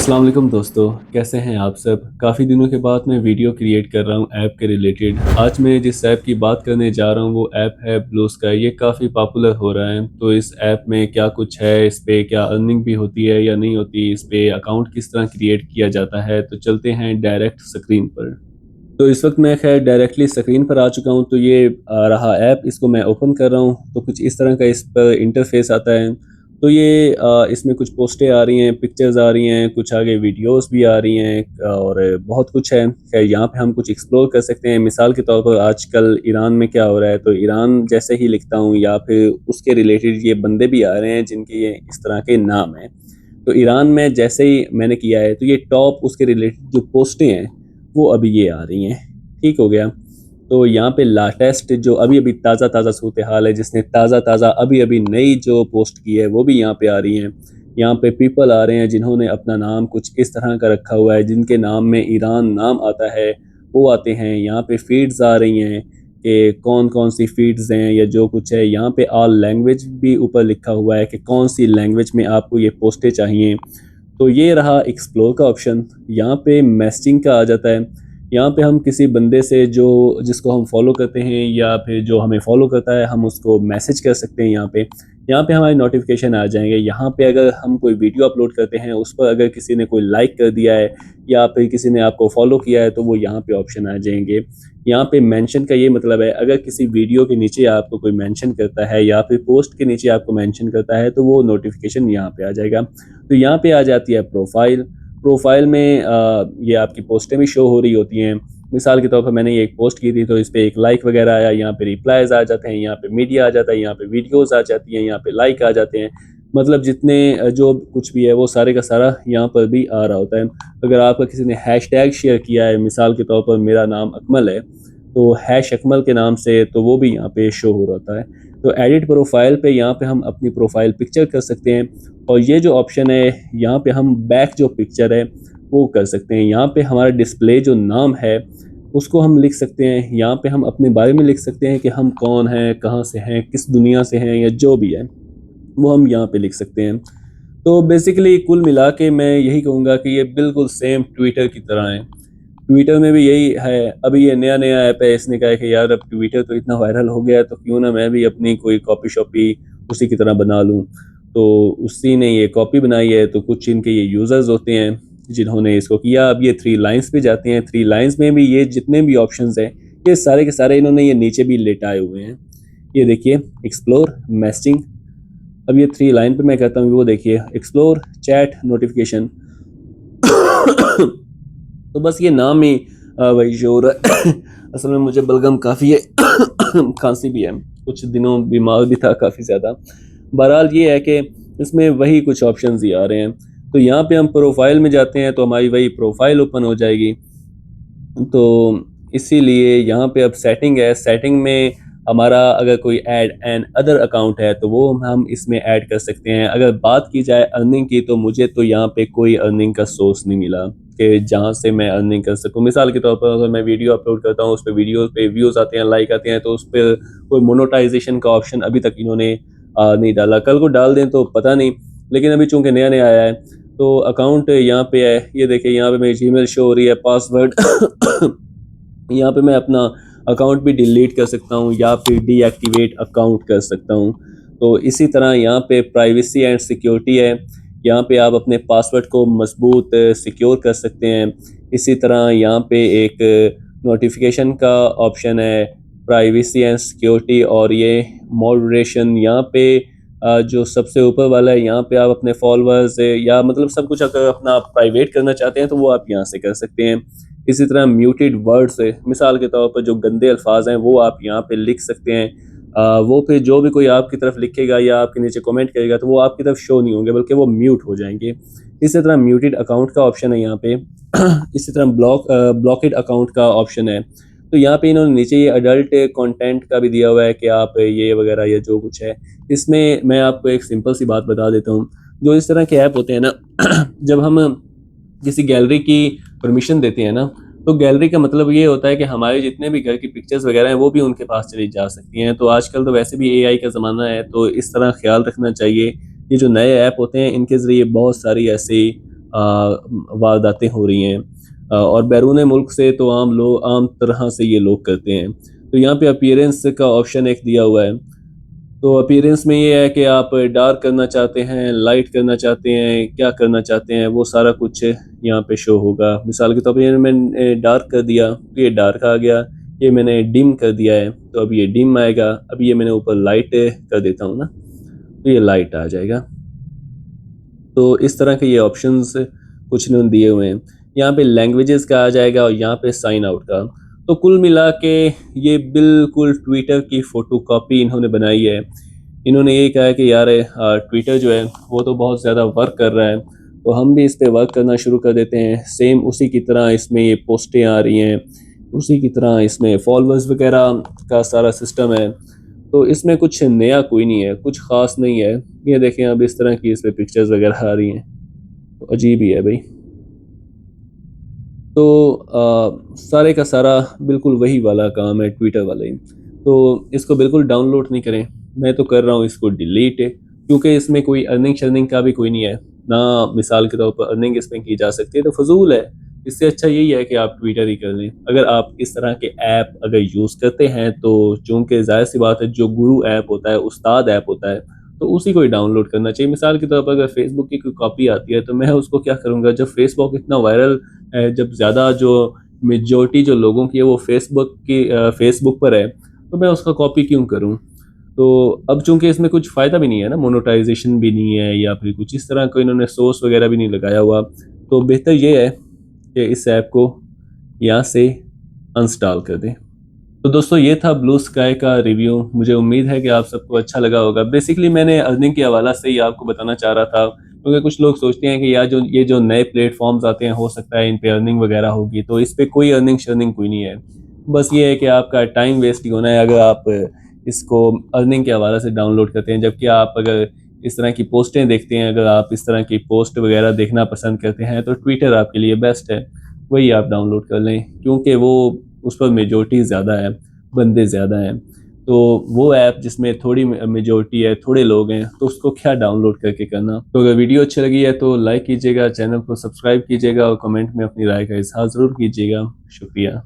अस्सलाम वालेकुम दोस्तों, कैसे हैं आप सब? काफ़ी दिनों के बाद मैं वीडियो क्रिएट कर रहा हूँ ऐप के रिलेटेड। आज मैं जिस ऐप की बात करने जा रहा हूँ वो ऐप है ब्लू स्काई। ये काफ़ी पॉपुलर हो रहा है। तो इस ऐप में क्या कुछ है, इस पे क्या अर्निंग भी होती है या नहीं होती, इस पे अकाउंट किस तरह क्रिएट किया जाता है, तो चलते हैं डायरेक्ट स्क्रीन पर। तो इस वक्त मैं खैर डायरेक्टली स्क्रीन पर आ चुका हूँ। तो ये रहा ऐप, इसको मैं ओपन कर रहा हूँ। तो कुछ इस तरह का इस पर इंटरफेस आता है। तो ये इसमें कुछ पोस्टें आ रही हैं, पिक्चर्स आ रही हैं, कुछ आगे वीडियोस भी आ रही हैं और बहुत कुछ है। खैर यहाँ पे हम कुछ एक्सप्लोर कर सकते हैं। मिसाल के तौर पर आजकल ईरान में क्या हो रहा है, तो ईरान जैसे ही लिखता हूँ या फिर उसके रिलेटेड ये बंदे भी आ रहे हैं जिनके ये इस तरह के नाम हैं। तो ईरान में जैसे ही मैंने किया है तो ये टॉप उसके रिलेटेड जो पोस्टें हैं वो अभी ये आ रही हैं। ठीक हो गया। तो यहाँ पे लाटेस्ट जो अभी अभी ताज़ा ताज़ा सूरत हाल है, जिसने ताज़ा ताज़ा अभी अभी नई जो पोस्ट की है वो भी यहाँ पे आ रही हैं। यहाँ पे पीपल आ रहे हैं जिन्होंने अपना नाम कुछ इस तरह का रखा हुआ है, जिनके नाम में ईरान नाम आता है, वो आते हैं। यहाँ पे फीड्स आ रही हैं कि कौन कौन सी फीड्स हैं या जो कुछ है। यहाँ पे ऑल लैंग्वेज भी ऊपर लिखा हुआ है कि कौन सी लैंग्वेज में आपको ये पोस्टें चाहिए। तो ये रहा एक्सप्लोर का ऑप्शन। यहाँ पे मैसेजिंग का आ जाता है। यहाँ पे हम किसी बंदे से जो जिसको हम फॉलो करते हैं या फिर जो हमें फॉलो करता है, हम उसको मैसेज कर सकते हैं। यहाँ पे हमारी नोटिफिकेशन आ जाएंगे। यहाँ पे अगर हम कोई वीडियो अपलोड करते हैं, उस पर अगर किसी ने कोई लाइक कर दिया है या फिर किसी ने आपको फॉलो किया है, तो वो यहाँ पे ऑप्शन आ जाएंगे। यहाँ पे मेंशन का ये मतलब है, अगर किसी वीडियो के नीचे आपको कोई मेंशन करता है या फिर पोस्ट के नीचे आपको मेंशन करता है, तो वो नोटिफिकेशन यहाँ पे आ जाएगा। तो यहाँ पे आ जाती है प्रोफाइल। प्रोफाइल में ये आपकी पोस्टें भी शो हो रही होती हैं। मिसाल के तौर पर मैंने ये एक पोस्ट की थी, तो इस पर एक लाइक वगैरह आया। यहाँ पे रिप्लाईज आ जाते हैं, यहाँ पे मीडिया आ जाता है, यहाँ पे वीडियोस आ जाती हैं, यहाँ पे लाइक आ जाते हैं। मतलब जितने जो कुछ भी है वो सारे का सारा यहाँ पर भी आ रहा होता है। अगर आपका किसी ने हैशटैग शेयर किया है, मिसाल के तौर पर मेरा नाम अकमल है, तो हैश अकमल के नाम से, तो वो भी यहाँ पे शो हो रहा है। तो एडिट प्रोफाइल पे यहाँ पे हम अपनी प्रोफाइल पिक्चर कर सकते हैं। और ये जो ऑप्शन है, यहाँ पे हम बैक जो पिक्चर है वो कर सकते हैं। यहाँ पे हमारा डिस्प्ले जो नाम है उसको हम लिख सकते हैं। यहाँ पे हम अपने बारे में लिख सकते हैं कि हम कौन हैं, कहाँ से हैं, किस दुनिया से हैं, या जो भी है वो हम यहाँ पे लिख सकते हैं। तो बेसिकली कुल मिला के मैं यही कहूँगा कि ये बिल्कुल सेम ट्विटर की तरह है। ट्विटर में भी यही है। अभी ये नया नया ऐप है, इसने कहा है कि यार अब ट्विटर तो इतना वायरल हो गया है, तो क्यों ना मैं भी अपनी कोई कॉपी शॉपी उसी की तरह बना लूँ। तो उसी ने ये कॉपी बनाई है। तो कुछ इनके ये यूज़र्स होते हैं जिन्होंने इसको किया। अब ये थ्री लाइन्स पे जाते हैं। थ्री लाइन्स में भी ये जितने भी ऑप्शंस हैं, ये सारे के सारे इन्होंने ये नीचे भी लेटाए हुए हैं। ये देखिए, एक्सप्लोर, मैसेजिंग। अब ये थ्री लाइन पे मैं कहता हूँ, वो देखिए, एक्सप्लोर, चैट, नोटिफिकेशन। तो बस ये नाम ही वही शो हो रहा है। असल में मुझे बलगम काफ़ी है, खांसी भी है, कुछ दिनों बीमार भी था काफ़ी ज़्यादा। बहरहाल ये है कि इसमें वही कुछ ऑप्शंस ही आ रहे हैं। तो यहाँ पे हम प्रोफाइल में जाते हैं तो हमारी वही प्रोफाइल ओपन हो जाएगी। तो इसीलिए यहाँ पे अब सेटिंग है। सेटिंग में हमारा अगर कोई ऐड एंड अदर अकाउंट है तो वो हम इसमें ऐड कर सकते हैं। अगर बात की जाए अर्निंग की, तो मुझे तो यहाँ पे कोई अर्निंग का सोर्स नहीं मिला कि जहाँ से मैं अर्निंग कर सकूँ। मिसाल के तौर पर अगर मैं वीडियो अपलोड करता हूँ, उस पर वीडियो पे व्यूज़ आते हैं, लाइक आते हैं, तो उस पर कोई मोनेटाइजेशन का ऑप्शन अभी तक इन्होंने नहीं डाला। कल को डाल दें तो पता नहीं, लेकिन अभी चूँकि नया नया आया है तो अकाउंट यहाँ पे है। ये देखिए, यहाँ पे मेरी जीमेल शो हो रही है, पासवर्ड। यहाँ पे मैं अपना अकाउंट भी डिलीट कर सकता हूँ या फिर डीएक्टिवेट अकाउंट कर सकता हूँ। तो इसी तरह यहाँ पे प्राइवेसी एंड सिक्योरिटी है। यहाँ पे आप अपने पासवर्ड को मजबूत सिक्योर कर सकते हैं। इसी तरह यहाँ पे एक नोटिफिकेशन का ऑप्शन है, प्राइवेसी एंड सिक्योरिटी, और ये मॉडरेशन। यहाँ पे जो सबसे ऊपर वाला है, यहाँ पे आप अपने फॉलोअर्स या मतलब सब कुछ अगर अपना प्राइवेट करना चाहते हैं तो वो आप यहाँ से कर सकते हैं। इसी तरह म्यूटेड वर्ड्स है, मिसाल के तौर पर जो गंदे अल्फाज हैं वो आप यहाँ पे लिख सकते हैं। वो फिर जो भी कोई आपकी तरफ लिखेगा या आपके नीचे कमेंट करेगा तो वो आपकी तरफ शो नहीं होंगे, बल्कि वो म्यूट हो जाएंगे। इसी तरह म्यूटेड अकाउंट का ऑप्शन है यहाँ पे। इसी तरह ब्लॉकेड अकाउंट का ऑप्शन है। तो यहाँ पे इन्होंने नीचे ये अडल्ट कंटेंट का भी दिया हुआ है कि आप ये वगैरह या जो कुछ है। इसमें मैं आपको एक सिंपल सी बात बता देता हूँ। जो इस तरह के ऐप होते हैं ना, जब हम किसी गैलरी की परमिशन देते हैं ना, तो गैलरी का मतलब ये होता है कि हमारे जितने भी घर की पिक्चर्स वगैरह हैं वो भी उनके पास चली जा सकती हैं। तो आजकल तो वैसे भी एआई का ज़माना है, तो इस तरह ख्याल रखना चाहिए। ये जो नए ऐप होते हैं इनके ज़रिए बहुत सारी ऐसी वारदातें हो रही हैं, और बैरून मुल्क से तो आम तरह से ये लोग करते हैं। तो यहाँ पे अपीयरेंस का ऑप्शन एक दिया हुआ है। तो अपीयरेंस में ये है कि आप डार्क करना चाहते हैं, लाइट करना चाहते हैं, क्या करना चाहते हैं, वो सारा कुछ यहाँ पे शो होगा। मिसाल के तौर पर ये मैंने डार्क कर दिया तो ये डार्क आ गया, ये मैंने डिम कर दिया है तो अब ये डिम आएगा। अब ये मैंने ऊपर लाइट कर देता हूँ ना, तो ये लाइट आ जाएगा। तो इस तरह के ये ऑप्शंस कुछ इन्होंने दिए हुए हैं। यहाँ पे लैंग्वेजेस का आ जाएगा और यहाँ पे साइन आउट का। तो कुल मिला के ये बिल्कुल ट्विटर की फोटो कॉपी इन्होंने बनाई है। इन्होंने ये कहा है कि यार ट्विटर जो है वो तो बहुत ज़्यादा वर्क कर रहा है, तो हम भी इस पे वर्क करना शुरू कर देते हैं। सेम उसी की तरह इसमें ये पोस्टें आ रही हैं, उसी की तरह इसमें फॉलोअर्स वगैरह का सारा सिस्टम है। तो इसमें कुछ नया कोई नहीं है, कुछ ख़ास नहीं है। ये देखें अब इस तरह की इसमें पिक्चर्स वगैरह आ रही हैं, तो अजीब ही है भाई। तो सारे का सारा बिल्कुल वही वाला काम है, ट्विटर वाला ही। तो इसको बिल्कुल डाउनलोड नहीं करें, मैं तो कर रहा हूँ इसको डिलीट, क्योंकि इसमें कोई अर्निंग शर्निंग का भी कोई नहीं है ना। मिसाल के तौर पर अर्निंग इसमें की जा सकती है, तो फजूल है। इससे अच्छा यही है कि आप ट्विटर ही कर लें। अगर आप इस तरह के ऐप अगर यूज़ करते हैं तो चूँकि ज़ाहिर सी बात है, जो गुरु ऐप होता है, उस्ताद ऐप होता है, तो उसी को ही डाउनलोड करना चाहिए। मिसाल के तौर पर अगर फेसबुक की कोई कॉपी आती है तो मैं उसको क्या करूँगा, जब फेसबुक इतना वायरल है, जब ज़्यादा जो मेजॉरिटी जो लोगों की है वो फेसबुक पर है, तो मैं उसका कॉपी क्यों करूँ। तो अब चूंकि इसमें कुछ फ़ायदा भी नहीं है ना, मोनेटाइजेशन भी नहीं है या फिर कुछ इस तरह का इन्होंने सोर्स वगैरह भी नहीं लगाया हुआ, तो बेहतर ये है कि इस ऐप को यहाँ से अनस्टॉल कर दें। तो दोस्तों ये था ब्लू स्काई का रिव्यू। मुझे उम्मीद है कि आप सबको अच्छा लगा होगा। बेसिकली मैंने अर्निंग के हवाला से ही आपको बताना चाह रहा था, क्योंकि कुछ लोग सोचते हैं कि यार ये जो नए प्लेटफॉर्म्स आते हैं हो सकता है इन पे अर्निंग वगैरह होगी, तो इस पे कोई अर्निंग शर्निंग कोई नहीं है। बस ये है कि आपका टाइम वेस्ट ही होना है अगर आप इसको अर्निंग के हवाले से डाउनलोड करते हैं। जबकि आप अगर इस तरह की पोस्टें देखते हैं, अगर आप इस तरह की पोस्ट वगैरह देखना पसंद करते हैं, तो ट्विटर आपके लिए बेस्ट है, वही आप डाउनलोड कर लें, क्योंकि वो उस पर मेजोरिटी ज़्यादा है, बंदे ज़्यादा हैं। तो वो ऐप जिसमें थोड़ी मेजोरिटी है, थोड़े लोग हैं, तो उसको क्या डाउनलोड करके करना। तो अगर वीडियो अच्छी लगी है तो लाइक कीजिएगा, चैनल को सब्सक्राइब कीजिएगा और कमेंट में अपनी राय का इजहार ज़रूर कीजिएगा। शुक्रिया।